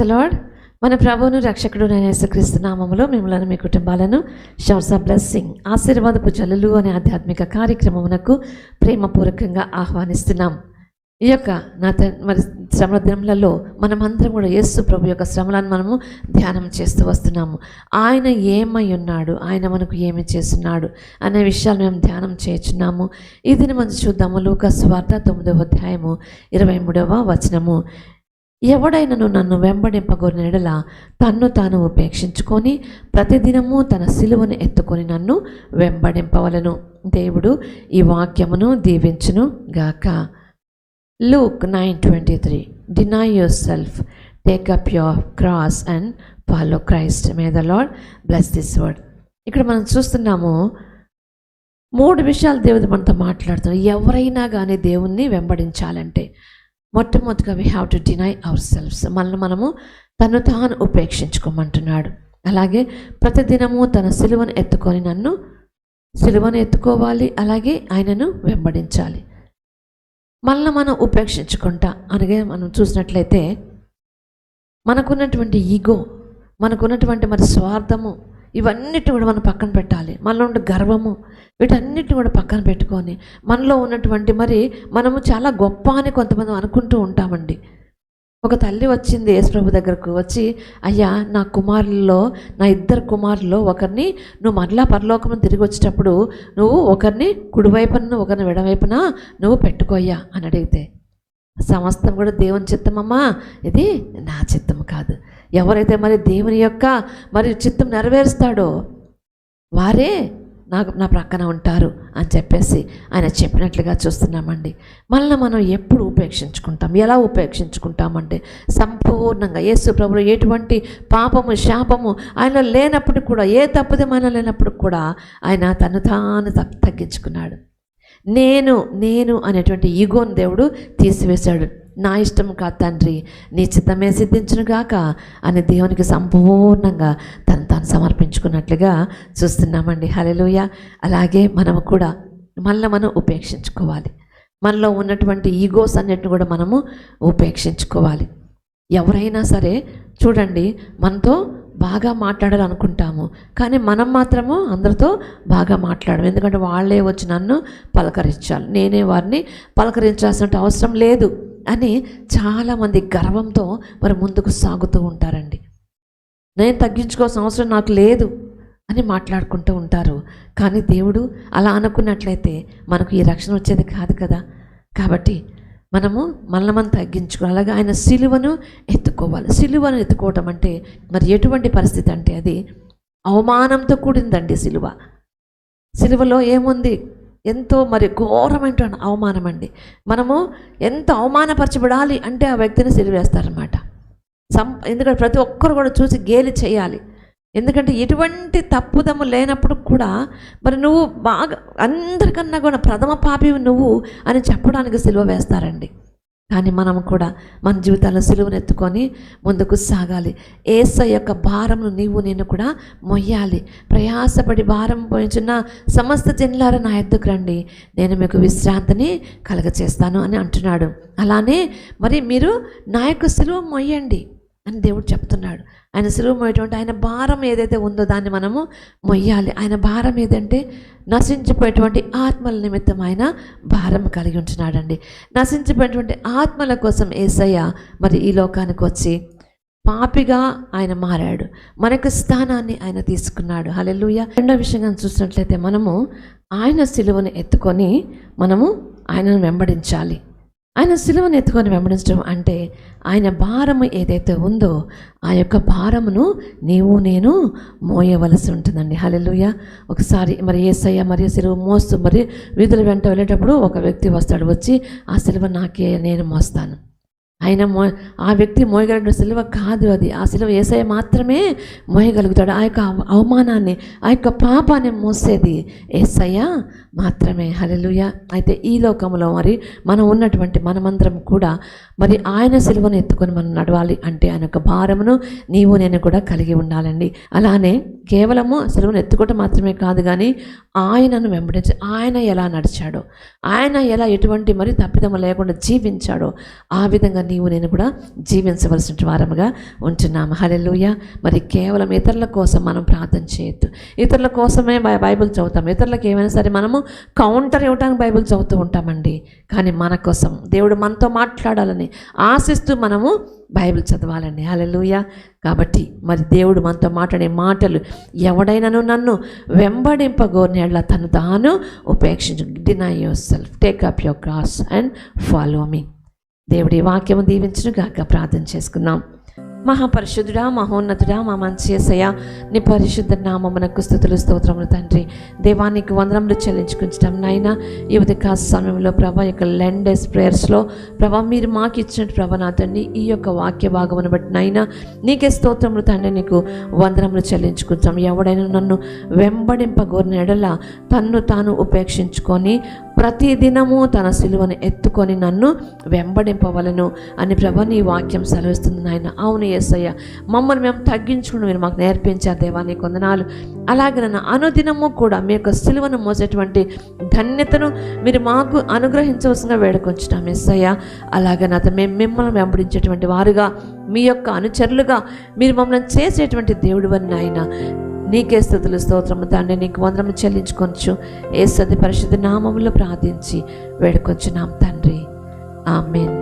The lord. మన ప్రభువును రక్షకుడు యేసుక్రీస్తు నామములో మిమ్మల్ని మీ కుటుంబాలను షవర్స్ ఆఫ్ బ్లెస్సింగ్ ఆశీర్వాదపు జల్లులు అనే ఆధ్యాత్మిక కార్యక్రమమునకు ప్రేమపూర్వకంగా ఆహ్వానిస్తున్నాం. ఈ యొక్క మరి శ్రమల దినములలో మనమందరం కూడా యేసు ప్రభు యొక్క శ్రమలను మనము ధ్యానం చేస్తూ వస్తున్నాము. ఆయన ఏమై ఉన్నాడు, ఆయన మనకు ఏమి చేస్తున్నాడు అనే విషయాలు మేము ధ్యానం చేస్తున్నాము. ఈ దినం మనం చూద్దాము. లూకా సువార్త 9వ అధ్యాయము 23వ వచనము. ఎవడైనను నన్ను వెంబడింపగోరిన ఎడల తన్ను తాను ఉపేక్షించుకొని ప్రతిదినము తన సిలువను ఎత్తుకొని నన్ను వెంబడింపవలను. దేవుడు ఈ వాక్యమును దీవించును గాక. Luke 9:23 Deny yourself, take up your cross and follow Christ. May the Lord bless this word. ఇక్కడ మనం చూస్తున్నాము 3 విషయాలు దేవుడు మనతో మాట్లాడుతున్నారు. ఎవరైనా కానీ దేవుణ్ణి వెంబడించాలంటే మొట్టమొదటిగా we have to deny ourselves. మనము తను తాను ఉపేక్షించుకోమంటున్నాడు. అలాగే ప్రతిదినము తన సిలువను ఎత్తుకోవాలి. అలాగే ఆయనను వెంబడించాలి. మనం ఉపేక్షించుకుంటా అనగా మనం చూసినట్లయితే మనకున్నటువంటి ఈగో, మనకున్నటువంటి మరి స్వార్థము, ఇవన్నిటి కూడా మనం పక్కన పెట్టాలి. మనలో ఉండే గర్వము, వీటన్నిటిని కూడా పక్కన పెట్టుకొని మనలో ఉన్నటువంటి మరి మనము చాలా గొప్ప అని కొంతమంది అనుకుంటూ ఉంటామండి. ఒక తల్లి వచ్చింది యేసు ప్రభు దగ్గరకు వచ్చి, అయ్యా నా 2 కుమారుల్లో ఒకరిని నువ్వు మరలా పరలోకం తిరిగి వచ్చేటప్పుడు నువ్వు ఒకరిని కుడివైపున ఒకరిని ఎడమవైపున నువ్వు పెట్టుకోయ్యా అని అడిగితే, సమస్తం కూడా దేవుని చిత్తమమ్మా, ఇది నా చిత్తం కాదు. ఎవరైతే మరి దేవుని యొక్క మరి చిత్తం నెరవేరుస్తాడో వారే నా ప్రక్కన ఉంటారు అని చెప్పేసి ఆయన చెప్పినట్లుగా చూస్తున్నామండి. మనం ఎప్పుడు ఉపేక్షించుకుంటాం? ఎలా ఉపేక్షించుకుంటామంటే సంపూర్ణంగా యేసు ప్రభువులో ఎటువంటి పాపము శాపము ఆయనలో లేనప్పుడు కూడా, ఏ తప్పుదమైన లేనప్పుడు కూడా ఆయన తను తాను తగ్గించుకున్నాడు. నేను అనేటువంటి ఈగోను దేవుడు తీసివేశాడు. నా ఇష్టం కాదు తండ్రి, నీ చిత్తమే సిద్ధించునుగాక అని దేవునికి సంపూర్ణంగా తను సమర్పించుకున్నట్లుగా చూస్తున్నామండి. హల్లెలూయా. అలాగే మనము కూడా మనం ఉపేక్షించుకోవాలి. మనలో ఉన్నటువంటి ఈగోస్ అన్నిటిని కూడా మనము ఉపేక్షించుకోవాలి. ఎవరైనా సరే చూడండి, మనతో బాగా మాట్లాడాలనుకుంటాము, కానీ మనం మాత్రము అందరితో బాగా మాట్లాడము. ఎందుకంటే వాళ్ళే వచ్చి నన్ను పలకరించాలి, నేనే వారిని పలకరించాల్సిన అవసరం లేదు అని చాలామంది గర్వంతో మరి ముందుకు సాగుతూ ఉంటారండి. నేను తగ్గించుకోవాల్సిన అవసరం నాకు లేదు అని మాట్లాడుకుంటూ ఉంటారు. కానీ దేవుడు అలా అనుకున్నట్లయితే మనకు ఈ రక్షణ వచ్చేది కాదు కదా. కాబట్టి మనం తగ్గించుకోవాలి. అలాగే ఆయన సిలువను ఎత్తుకోవాలి. సిలువను ఎత్తుకోవటం అంటే మరి ఎటువంటి పరిస్థితి అంటే అది అవమానంతో కూడిందండి. సిలువలో ఏముంది? ఎంతో మరి ఘోరమైన అవమానం అండి. మనము ఎంత అవమానపరచబడాలి అంటే ఆ వ్యక్తిని సిలువేస్తారనమాట. ఎందుకంటే ప్రతి ఒక్కరు కూడా చూసి గేలి చేయాలి. ఎందుకంటే ఎటువంటి తప్పుదమ్ము లేనప్పుడు కూడా మరి నువ్వు బాగా అందరికన్నా కూడా ప్రథమ పాపివి నువ్వు అని చెప్పడానికి సిలువ వేస్తారండి. కానీ మనం కూడా మన జీవితాల్లో సిలువను ఎత్తుకొని ముందుకు సాగాలి. యేసయ్య యొక్క భారమును నేను కూడా మొయ్యాలి. ప్రయాసపడి భారం పోయించున్న సమస్త జనులారా నా యొద్దకు రండి, నేను మీకు విశ్రాంతిని కలగచేస్తాను అని అంటున్నాడు. అలానే మరి మీరు నా యొక్క సిలువ మొయ్యండి అని దేవుడు చెప్తున్నాడు. ఆయన సిలువ మోయేటువంటి ఆయన భారం ఏదైతే ఉందో దాన్ని మనము మొయ్యాలి. ఆయన భారం ఏదంటే నశించిపోయేటువంటి ఆత్మల నిమిత్తం ఆయన భారం కలిగి ఉంటున్నాడండి. నశించిపోయేటువంటి ఆత్మల కోసం యేసయ్య మరి ఈ లోకానికి వచ్చి పాపిగా ఆయన మారాడు. మనకు స్థానాన్ని ఆయన తీసుకున్నాడు. హల్లెలూయా. రెండో విషయంగా చూసినట్లయితే మనము ఆయన సిలువను ఎత్తుకొని మనము ఆయనను వెంబడించాలి. ఆయన సిలువను ఎత్తుకొని వెంబడించడం అంటే ఆయన భారము ఏదైతే ఉందో ఆ యొక్క భారమును నేను మోయవలసి ఉంటుందండి. హల్లెలూయా. ఒకసారి మరి యేసయ్య మరి సిలువ మోస్తూ మరి వీధుల వెంట వెళ్ళేటప్పుడు ఒక వ్యక్తి వస్తాడు. వచ్చి ఆ సిలువ నేను మోస్తాను. ఆ వ్యక్తి మోయగలిగిన సిలువ కాదు అది. ఆ సిలువ యేసయ్య మాత్రమే మోయగలుగుతాడు. ఆ యొక్క అవమానాన్ని, ఆ యొక్క పాపాన్ని మోసేది యేసయ్య మాత్రమే. హల్లెలూయా. అయితే ఈ లోకంలో మరి మనం ఉన్నటువంటి మనమందరం కూడా మరి ఆయన సిలువను ఎత్తుకొని మనం నడవాలి అంటే ఆయన యొక్క భారమును నీవు నేను కూడా కలిగి ఉండాలండి. అలానే కేవలము సిలువను ఎత్తుకోవటం మాత్రమే కాదు, కానీ ఆయనను వెంబడించి ఆయన ఎలా నడిచాడో, ఆయన ఎలా ఎటువంటి మరి తప్పిదము లేకుండా జీవించాడో ఆ విధంగా నీవు నేను కూడా జీవించవలసిన వారముగా ఉంటున్నాము. హల్లెలూయా. మరి కేవలం ఇతరుల కోసం మనం ప్రార్థన చేయొద్దు. ఇతరుల కోసమే బైబిల్ చదువుతాం, ఇతరులకు ఏమైనా సరే మనము కౌంటర్ ఇవ్వడానికి బైబిల్ చదువుతూ ఉంటామండి. కానీ మన కోసం దేవుడు మనతో మాట్లాడాలని ఆశిస్తూ మనము బైబిల్ చదవాలండి. హల్లెలూయా. కాబట్టి మరి దేవుడు మనతో మాట్లాడే మాటలు, ఎవడైనాను నన్ను వెంబడింపగోరినట్లా తను తాను ఉపేక్షించు, deny yourself, take up your cross and follow me. దేవుడి వాక్యము దీవించును గాక. ప్రార్థన చేసుకుందాం. మహాపరిశుద్ధుడా, మహోన్నతుడా, మా మంచి యేసయ్య, నీ పరిశుద్ధ నామమునకు స్తుతులు స్తోత్రములు తండ్రి. దేవానికి వందనములు చెల్లించుకుంటాం నాయన. ఈ ఉదయ సమయంలో ప్రభా యొక్క లెండెస్ ప్రేయర్స్లో ప్రభా మీరు మాకు ఇచ్చినట్టు ప్రభా నా తండ్రి ఈ యొక్క వాక్య భాగమును బట్టి నాయన నీకే స్తోత్రములు తండ్రి, నీకు వందనములు చెల్లించుకుంటాం. ఎవడైనా నన్ను వెంబడింపగోరిన ఎడల తన్ను తాను ఉపేక్షించుకొని ప్రతిదినము తన సిలువను ఎత్తుకొని నన్ను వెంబడింపవలను అని ప్రభా నీ వాక్యం సెలవిస్తుంది నాయన. అవును యేసయ్య, మమ్మల్ని మేము తగ్గించుకుని మీరు మాకు నేర్పించారు దేవా, నీ వందనాలు. అలాగే నన్ను అనుదినము కూడా మీ యొక్క సిలువను మోసేటువంటి ధన్యతను మీరు మాకు అనుగ్రహించవలసిందిగా వేడుకొంచున్నాం యేసయ్య. అలాగే నాతో మేము మిమ్మల్ని వెంబడించేటువంటి వారుగా, మీ యొక్క అనుచరులుగా మీరు మమ్మల్ని చేసేటువంటి దేవుడు అని నాయన నీకే స్తుతులు స్తోత్రము తండ్రి. నీకు వందనము చెల్లించుకొంచు యేసు పరిశుద్ధ నామములో ప్రార్థించి వేడుకొంచున్నాం తండ్రి. ఆమేన్.